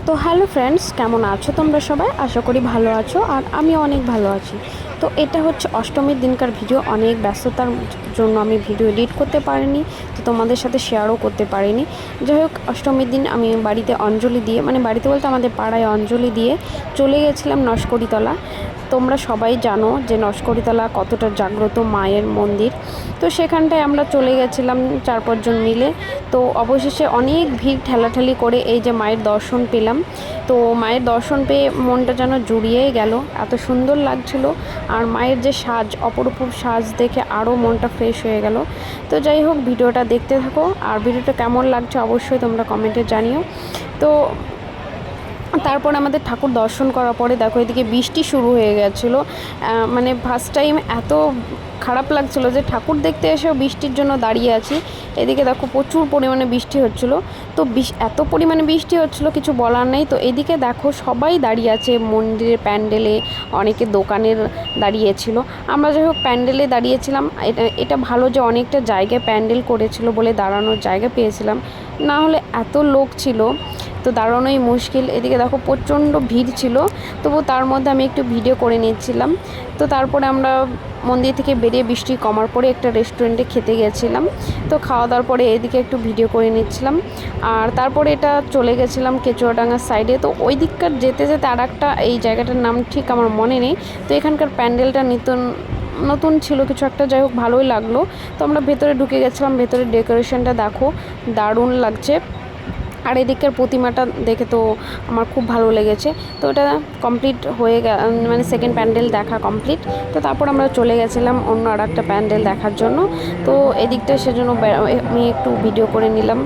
তো hello friends, কেমন আছো তোমরা সবাই? আশা করি ভালো আছো, আর আমি অনেক ভালো আছি। তো এটা হচ্ছে অষ্টমীর দিনকার ভিডিও। অনেক ব্যস্ততার জন্য আমি ভিডিও এডিট করতে পারিনি, তো তোমাদের সাথে শেয়ারও করতে পারিনি। যাই হোক, অষ্টমীর দিন আমি বাড়িতে অঞ্জলি দিয়ে, মানে বাড়িতে বলতে আমাদের পাড়ায় অঞ্জলি দিয়ে চলে গেছিলাম নস্করিতলা। তোমরা সবাই জানো যে নস্করিতলা কতটা জাগ্রত মায়ের মন্দির। তো সেখানটায় আমরা চলে গেছিলাম 4-5 জন মিলে। তো অবশেষে অনেক ভিড় ঠেলাঠেলি করে এই যে মায়ের দর্শন পেলাম। তো মায়ের দর্শন পেয়ে মনটা যেন জুড়িয়েই গেল, এত সুন্দর লাগছিল। আর মায়ের যে সাজ, অপরূপ সাজ দেখে আরও মনটা ফ্রেশ হয়ে গেল। তো যাই হোক, ভিডিওটা দেখতে থাকো, আর ভিডিওটা কেমন লাগছে অবশ্যই তোমরা কমেন্টে জানিও। তো তারপর আমাদের ঠাকুর দর্শন করার পরে দেখো এদিকে বৃষ্টি শুরু হয়ে গেছিলো। মানে ফার্স্ট টাইম এত খারাপ লাগছিলো যে ঠাকুর দেখতে এসেও বৃষ্টির জন্য দাঁড়িয়ে আছি। এদিকে দেখো প্রচুর পরিমাণে বৃষ্টি হচ্ছিলো। তো এত পরিমাণে বৃষ্টি হচ্ছিলো কিছু বলার নেই। তো এদিকে দেখো সবাই দাঁড়িয়ে আছে মন্দিরের প্যান্ডেলে, অনেকে দোকানের দাঁড়িয়েছিল। আমরা যাই হোক প্যান্ডেলে দাঁড়িয়েছিলাম। এটা ভালো যে অনেকটা জায়গায় প্যান্ডেল করেছিল বলে দাঁড়ানোর জায়গা পেয়েছিলাম, না হলে এত লোক ছিল তো দাঁড়ানোই মুশকিল। এদিকে দেখো প্রচণ্ড ভিড় ছিল, তবু তার মধ্যে আমি একটু ভিডিও করে নিচ্ছিলাম। তো তারপরে আমরা মন্দির থেকে বেরিয়ে বৃষ্টি কমার পরে একটা রেস্টুরেন্টে খেতে গেছিলাম। তো খাওয়া দাওয়ার পরে এদিকে একটু ভিডিও করে নিচ্ছিলাম। আর তারপরে এটা চলে গেছিলাম কেচুয়াডাঙ্গার সাইডে। তো ওই দিককার যেতে যেতে আর একটা, এই জায়গাটার নাম ঠিক আমার মনে নেই। তো এখানকার প্যান্ডেলটা নতুন ছিল কিছু একটা, যাই হোক ভালোই লাগলো। তো আমরা ভেতরে ঢুকে গেছিলাম। ভেতরে ডেকোরেশনটা দেখো, দারুণ লাগছে। আর এদিকের প্রতিমাটা দেখে তো আমার খুব ভালো লেগেছে। তো এটা কমপ্লিট হয়ে মানে সেকেন্ড প্যান্ডেল দেখা কমপ্লিট। তো তারপর আমরা চলে গেছিলাম অন্য আর একটা প্যান্ডেল দেখার জন্য। তো এদিকটা সেজন্য আমি একটু ভিডিও করে নিলাম।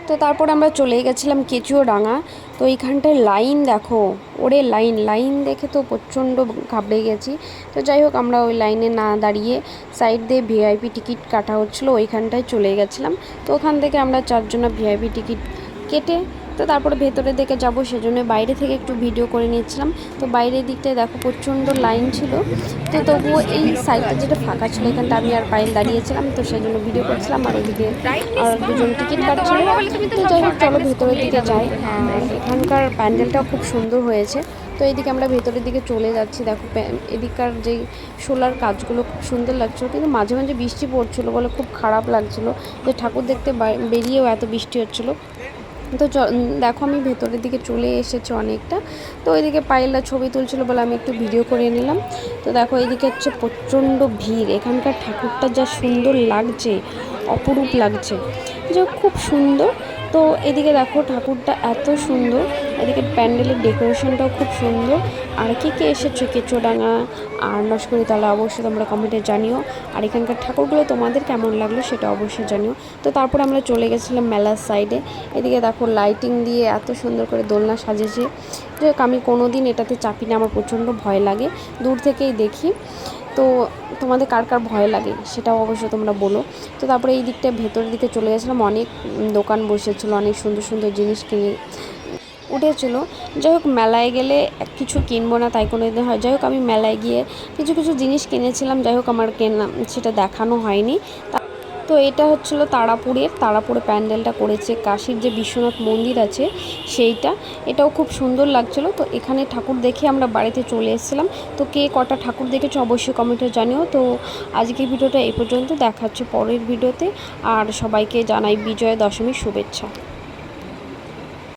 তো তারপর আমরা চলে গেছিলাম কেচুয়াডাঙ্গা। তো এইখানটায় লাইন দেখো, ওরে লাইন দেখে তো প্রচণ্ড ঘাবড়ে গেছি। তো যাই হোক, আমরা ওই লাইনে না দাঁড়িয়ে সাইড দিয়ে ভিআইপি টিকিট কাটা হচ্ছিলো, ওইখানটায় চলে গেছিলাম। তো ওখান থেকে আমরা 4 জনা ভিআইপি টিকিট কেটে তো তারপরে ভেতরের দিকে যাব, সেজন্য বাইরে থেকে একটু ভিডিও করে নিচ্ছিলাম। তো বাইরের দিকটায় দেখো প্রচণ্ড লাইন ছিল। তো তবুও এই সাইডটা যেটা ফাঁকা ছিল, এখানটা আমি আর পায়েল দাঁড়িয়েছিলাম, তো সেই জন্য ভিডিও করছিলাম। আর ওইদিকে আর 2 জন টিকিট কাটছিল। তো যাই হোক, চলো ভেতরের দিকে যাই। আর এখানকার প্যান্ডেলটাও খুব সুন্দর হয়েছে। তো এইদিকে আমরা ভেতরের দিকে চলে যাচ্ছি। দেখো এদিককার যেই সোলার কাজগুলো খুব সুন্দর লাগছিলো, কিন্তু মাঝে মাঝে বৃষ্টি পড়ছিলো বলে খুব খারাপ লাগছিলো যে ঠাকুর দেখতে বেরিয়েও এত বৃষ্টি হচ্ছিলো। তো দেখো আমি ভেতরের দিকে চলে এসেছি অনেকটা। তো ওইদিকে পায়েলরা ছবি তুলছিল বলে আমি একটু ভিডিও করে নিলাম। তো দেখো এইদিকে হচ্ছে প্রচণ্ড ভিড়। এখানকার ঠাকুরটা যা সুন্দর লাগছে, অপরূপ লাগছে, যে খুব সুন্দর। তো এদিকে দেখো ঠাকুরটা এত সুন্দর, এদিকে প্যান্ডেলের ডেকোরেশনটাও খুব সুন্দর। আর কে এসেছো কেচুয়াডাঙ্গা আর নস্করিতলা অবশ্যই তোমরা কমেন্টে জানিও। আর এখানকার ঠাকুরগুলো তোমাদের কেমন লাগলো সেটা অবশ্যই জানিও। তো তারপর আমরা চলে গেছিলাম মেলার সাইডে। এদিকে দেখো লাইটিং দিয়ে এত সুন্দর করে দোলনা সাজিয়েছে। যে আমি কোনো দিন এটাতে চাপি না, আমার প্রচণ্ড ভয় লাগে, দূর থেকেই দেখি। তো তোমাদের কার কার ভয় লাগে সেটাও অবশ্যই তোমরা বলো। তো তারপরে এই দিকটা ভেতরের দিকে চলে গেছিলাম। অনেক দোকান বসেছিলো, অনেক সুন্দর সুন্দর জিনিস কিনে উঠেছিল। যাই হোক, মেলায় গেলে কিছু কিনবো না তাই কোনো দিন হয়। যাই হোক, আমি মেলায় গিয়ে কিছু কিছু জিনিস কিনেছিলাম। যাই হোক, আমার কেনা সেটা দেখানো হয়নি। তো এটা হচ্ছিলো তারাপুরে প্যান্ডেলটা করেছে কাশীর যে বিশ্বনাথ মন্দির আছে সেইটা। এটাও খুব সুন্দর লাগছিলো। তো এখানে ঠাকুর দেখে আমরা বাড়িতে চলে এসেছিলাম। তো কে কটা ঠাকুর দেখেছো অবশ্যই কমেন্টে জানিও। তো আজকের ভিডিওটা এই পর্যন্ত, দেখা হচ্ছে পরের ভিডিওতে। আর সবাইকে জানাই বিজয়া দশমীর শুভেচ্ছা।